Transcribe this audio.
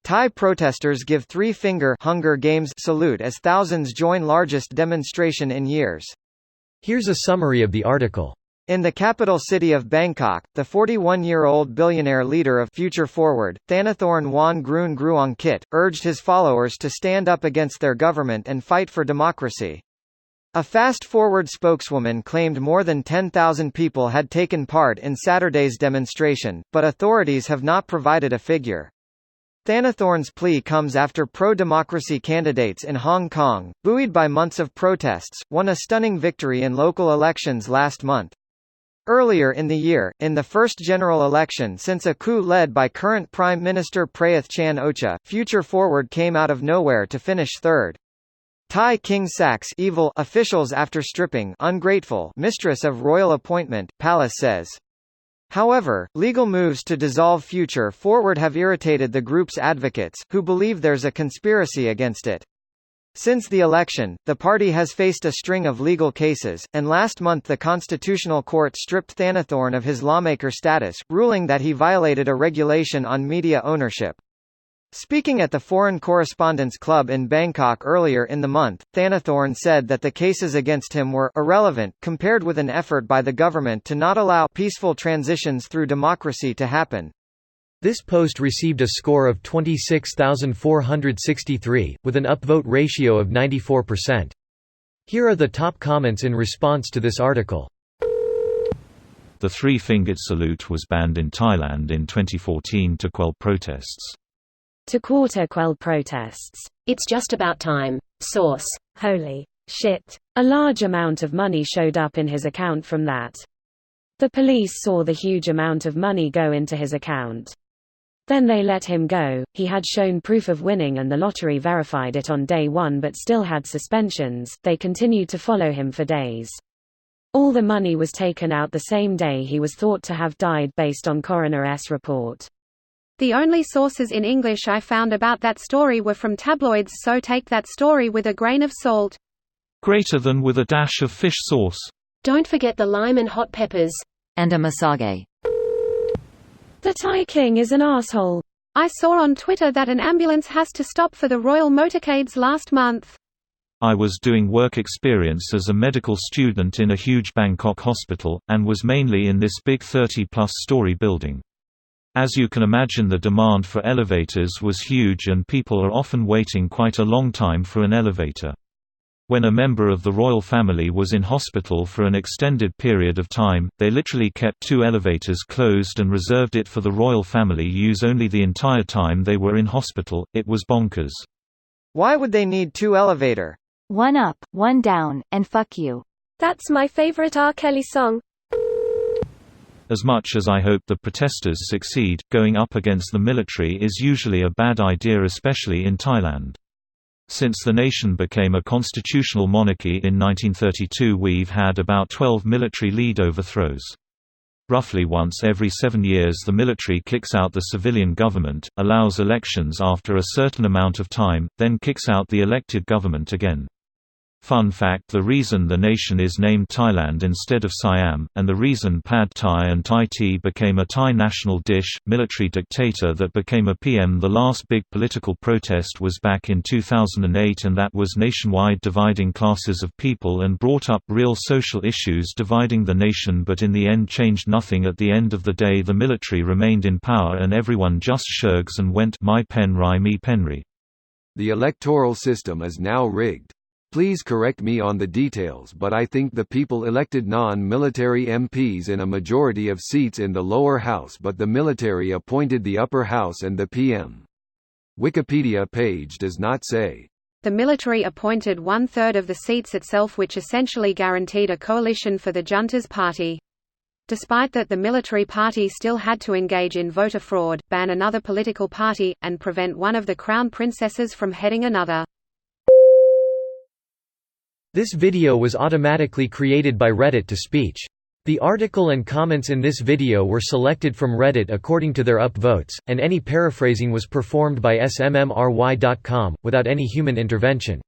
Thai protesters give three-finger Hunger Games salute as thousands join largest demonstration in years. Here's a summary of the article. In the capital city of Bangkok, the 41-year-old billionaire leader of Future Forward, Thanathorn Juangroongruangkit, Kit, urged his followers to stand up against their government and fight for democracy. A Fast Forward spokeswoman claimed more than 10,000 people had taken part in Saturday's demonstration, but authorities have not provided a figure. Thanathorn's plea comes after pro-democracy candidates in Hong Kong, buoyed by months of protests, won a stunning victory in local elections last month. Earlier in the year, in the first general election since a coup led by current Prime Minister Prayuth Chan-o-cha, Future Forward came out of nowhere to finish third. Thai King sacks evil officials after stripping ungrateful mistress of royal appointment, palace says. However, legal moves to dissolve Future Forward have irritated the group's advocates, who believe there's a conspiracy against it. Since the election, the party has faced a string of legal cases, and last month the Constitutional Court stripped Thanathorn of his lawmaker status, ruling that he violated a regulation on media ownership. Speaking at the Foreign Correspondents' Club in Bangkok earlier in the month, Thanathorn said that the cases against him were irrelevant, compared with an effort by the government to not allow peaceful transitions through democracy to happen. This post received a score of 26,463, with an upvote ratio of 94%. Here are the top comments in response to this article. The three-fingered salute was banned in Thailand in 2014 to quell protests. To quell protests. It's just about time. Source. Holy shit. A large amount of money showed up in his account from that. The police saw the huge amount of money go into his account. Then they let him go. He had shown proof of winning and the lottery verified it on day one but still had suspensions. They continued to follow him for days. All the money was taken out the same day he was thought to have died based on coroner's report. The only sources in English I found about that story were from tabloids, so take that story with a grain of salt. Greater than with a dash of fish sauce. Don't forget the lime and hot peppers. And a masage. The Thai king is an asshole. I saw on Twitter that an ambulance has to stop for the royal motorcades last month. I was doing work experience as a medical student in a huge Bangkok hospital, and was mainly in this big 30-plus story building. As you can imagine, the demand for elevators was huge and people are often waiting quite a long time for an elevator. When a member of the royal family was in hospital for an extended period of time, they literally kept two elevators closed and reserved it for the royal family use only the entire time they were in hospital. It was bonkers. Why would they need two elevator? One up, one down, and fuck you. That's my favorite R. Kelly song. As much as I hope the protesters succeed, going up against the military is usually a bad idea, especially in Thailand. Since the nation became a constitutional monarchy in 1932, we've had about 12 military lead overthrows. Roughly once every 7 years the military kicks out the civilian government, allows elections after a certain amount of time, then kicks out the elected government again. Fun fact: the reason the nation is named Thailand instead of Siam, and the reason Pad Thai and Thai tea became a Thai national dish, military dictator that became a PM. The last big political protest was back in 2008, and that was nationwide, dividing classes of people and brought up real social issues dividing the nation, but in the end changed nothing. At the end of the day the military remained in power and everyone just shrugs and went, "My pen rai me penri." The electoral system is now rigged. Please correct me on the details, but I think the people elected non-military MPs in a majority of seats in the lower house, but the military appointed the upper house and the PM. Wikipedia page does not say. The military appointed 1/3 of the seats itself, which essentially guaranteed a coalition for the junta's party. Despite that, the military party still had to engage in voter fraud, ban another political party, and prevent one of the crown princesses from heading another. This video was automatically created by Reddit to speech. The article and comments in this video were selected from Reddit according to their upvotes, and any paraphrasing was performed by smmry.com, without any human intervention.